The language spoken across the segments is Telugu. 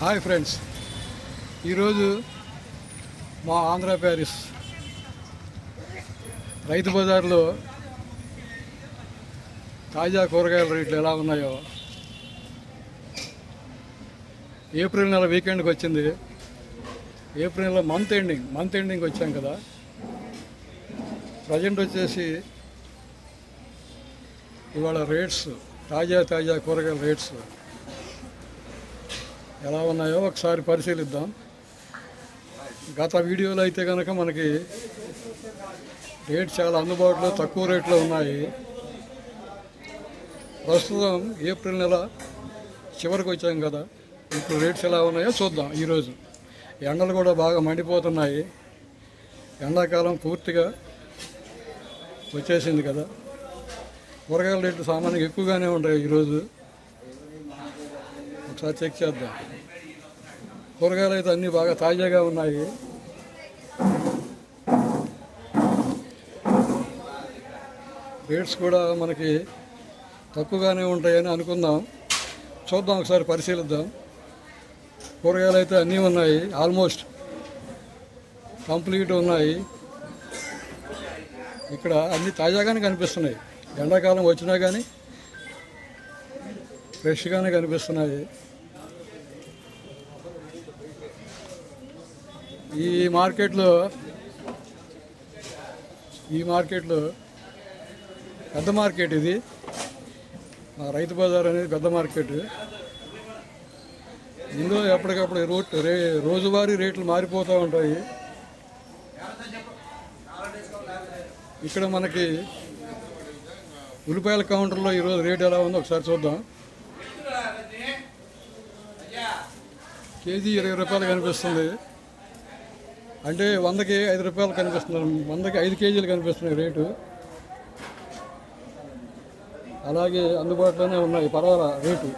హాయ్ ఫ్రెండ్స్, ఈరోజు మా ఆంధ్ర ప్యారిస్ రైతు బజార్లో తాజా కూరగాయల రేట్లు ఎలా ఉన్నాయో. ఏప్రిల్ నెల వీకెండ్కి వచ్చింది. ఏప్రిల్ నెల మంత్ ఎండింగ్ వచ్చాం కదా. ప్రజెంట్ వచ్చేసి ఇవాళ రేట్స్, తాజా కూరగాయల రేట్స్ ఎలా ఉన్నాయో ఒకసారి పరిశీలిద్దాం. గత వీడియోలో అయితే కనుక మనకి రేట్ చాలా అందుబాటులో తక్కువ రేట్లో ఉన్నాయి. ప్రస్తుతం ఏప్రిల్ నెల చివరికి వచ్చాం కదా, ఇప్పుడు రేట్స్ ఎలా ఉన్నాయో చూద్దాం. ఈరోజు ఎండలు కూడా బాగా మండిపోతున్నాయి. ఎండాకాలం పూర్తిగా వచ్చేసింది కదా. కూరగాయల రేట్లు సామాన్యంగా ఎక్కువగానే ఉంటాయి. ఈరోజు ఒకసారి చెక్ చేద్దాం. కూరగాయలు అయితే అన్నీ బాగా తాజాగా ఉన్నాయి. రేట్స్ కూడా మనకి తక్కువగానే ఉంటాయని అనుకుందాం. చూద్దాం, ఒకసారి పరిశీలిద్దాం. కూరగాయలు అయితే అన్నీ ఉన్నాయి, ఆల్మోస్ట్ కంప్లీట్ ఉన్నాయి. ఇక్కడ అన్నీ తాజాగానే కనిపిస్తున్నాయి. ఎండాకాలం వచ్చినా కానీ ఫ్రెష్గానే కనిపిస్తున్నాయి. ఈ మార్కెట్లో పెద్ద మార్కెట్ ఇది. రైతు బజార్ అనేది పెద్ద మార్కెట్. ఇందులో ఎప్పటికప్పుడు రోజువారీ రేట్లు మారిపోతూ ఉంటాయి. ఇక్కడ మనకి ఉల్లిపాయల కౌంటర్లో ఈరోజు రేట్ ఎలా ఉందో ఒకసారి చూద్దాం. కేజీ 20 రూపాయలు కనిపిస్తుంది. అంటే 100కి 5 రూపాయలు కనిపిస్తుంది. 100కి 5 కేజీలు కనిపిస్తున్నాయి రేటు. అలాగే అందుబాటులోనే ఉన్నాయి, పర్వాలా రేటు.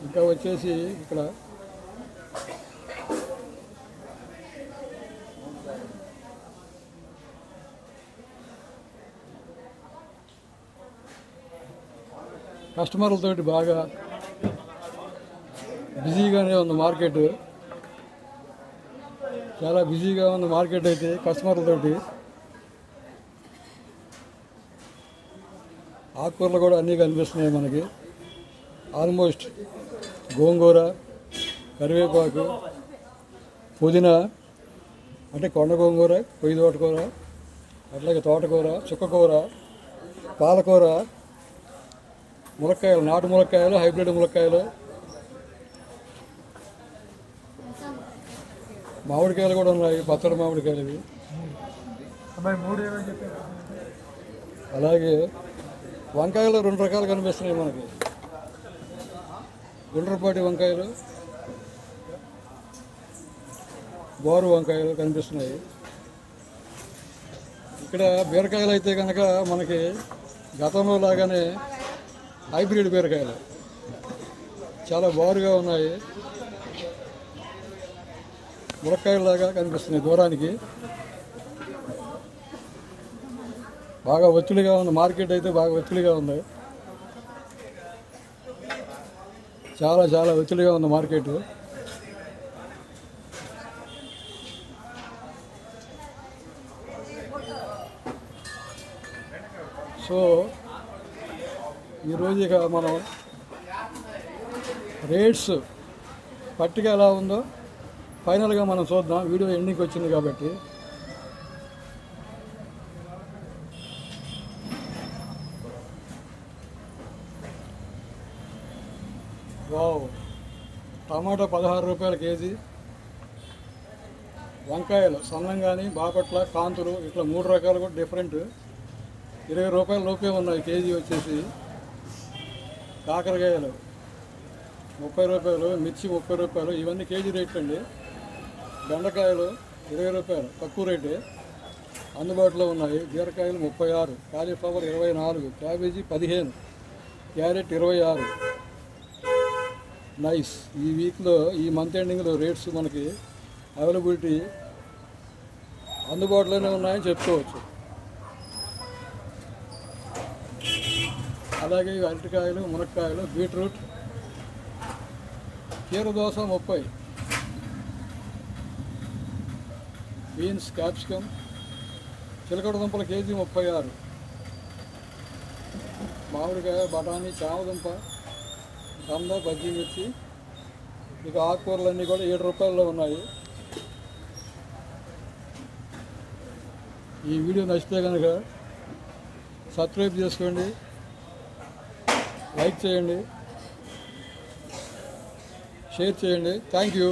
ఇంకా వచ్చేసి ఇక్కడ కస్టమర్లతోటి బాగా బిజీగానే ఉంది మార్కెట్. చాలా బిజీగా ఉంది మార్కెట్ అయితే కస్టమర్లతోటి. ఆకుకూరలు కూడా అన్నీ కనిపిస్తున్నాయి మనకి. ఆల్మోస్ట్ గోంగూర, కరివేపాకు, పుదీనా అంటే కొండ గోంగూర, కొయ్యి తోటకూర, అట్లాగే తోటకూర, చుక్కకూర, పాలకూర, ములక్కాయలు, నాటు ములక్కాయలు, హైబ్రిడ్ ములక్కాయలు, మామిడికాయలు కూడా ఉన్నాయి, పచ్చడి మామిడికాయలు ఇవి. అలాగే వంకాయలు 2 రకాలు కనిపిస్తున్నాయి మనకి. గుండ్రపాటి వంకాయలు, బోరు వంకాయలు కనిపిస్తున్నాయి. ఇక్కడ బీరకాయలు అయితే కనుక మనకి గతంలో లాగానే హైబ్రిడ్ బీరకాయలు చాలా బారుగా ఉన్నాయి. ములక్కాయలాగా కనిపిస్తున్నాయి దూరానికి. బాగా ఒత్తిడిగా ఉంది మార్కెట్ అయితే, బాగా ఒత్తిడిగా ఉంది. చాలా ఒత్తిడిగా ఉంది మార్కెట్. సో ఈరోజు ఇక మనం రేట్స్ పట్టిక ఎలా ఉందో ఫైనల్గా మనం చూద్దాం. వీడియో ఎండింగ్కి వచ్చింది కాబట్టి. వావ్, టమాటా 16 రూపాయల కేజీ. వంకాయలు సన్నంగాని, బాపట్ల, కాంతులు, ఇట్లా 3 రకాలు కూడా డిఫరెంట్. 20 రూపాయల లోపే ఉన్నాయి కేజీ వచ్చేసి. కాకరకాయలు 30 రూపాయలు, మిర్చి 30 రూపాయలు, ఇవన్నీ కేజీ రేట్లు అండి. బెండకాయలు 20 రూపాయలు, తక్కువ రేటే, అందుబాటులో ఉన్నాయి. బీరకాయలు 36, కాలీఫ్లవర్ 24, క్యాబేజీ 15, క్యారెట్ 26. నైస్. ఈ వీక్లో, ఈ మంత్ ఎండింగ్లో రేట్స్ మనకి అవైలబిలిటీ అందుబాటులోనే ఉన్నాయని చెప్పుకోవచ్చు. అలాగే అరటికాయలు, మునక్కాయలు, బీట్రూట్, కీరదోస 30, బీన్స్, క్యాప్సికమ్, చిలకడ దుంపల కేజీ 36, మామిడికాయ, బఠానీ, చామదుంప, కంద, బజ్జీ మిర్చి, ఇక ఆకుకూరలన్నీ కూడా 7 రూపాయల్లో ఉన్నాయి. ఈ వీడియో నచ్చితే కనుక సబ్స్క్రైబ్ చేసుకోండి, లైక్ చేయండి, షేర్ చేయండి. Thank you.